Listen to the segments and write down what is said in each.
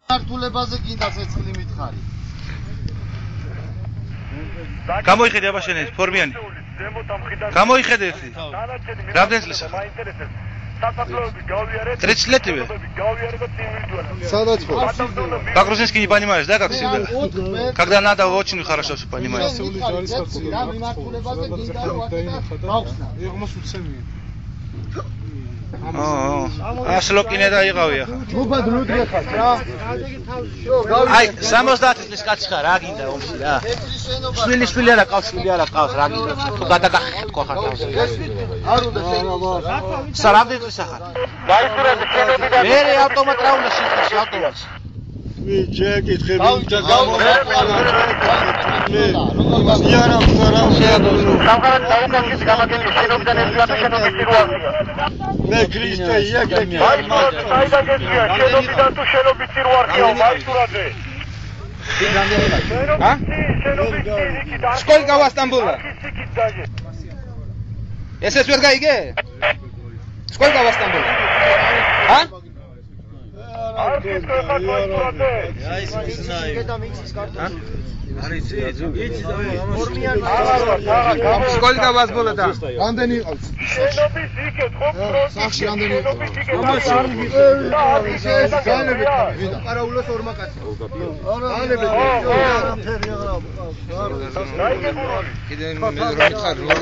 მართულებაზე გინდა ცეცხლი მითხარი. გამოიხედე აბა შენ ეს ფორმიანი. გამოიხედე ერთი. რამდენი წელია? Тридцатилетие. Სადაც ხო? По-грузински не понимаешь, да, как всегда? Когда надо, очень хорошо все понимаешь. Აშლოკინე და იყავი ახლა. გუბადლუდ გეხარ რა. აი, 70 წლის კაცი ხარ, რა გინდა ომში რა? შვილი არა ყავს, რა გინდა? თუ გადაგახეთ ხო ხარ თავს. არ უნდა სარამდენ წლის ხარ? გაიწურეთ შენობიდან. მე ავტომატ რა უნდა შეხვდე ავტომატს? ჯეკითხები და გამოყარა მე ზიანა ხარა სამხარად დაუკავშირე გამაგები შენობიდან ერთად შენობის წირვარია. მე ქრისტე იაგეკი საიდან გესია შენობიდან თუ შენობის წირვარია მაისურაძე. ა? Сколько у вас там было? Если сверх гаиге? Сколько у вас там было? А? Сколько у вас было там? რამდენი იყავს? შენობის იქეთ ხო? სახში რამდენი იყავს? არაულოს ორმა კაცი. კიდე მე რომ მითხარ, რომ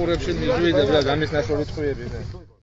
ყურებში მივიდე და ამის ნაშრომი თქვიები.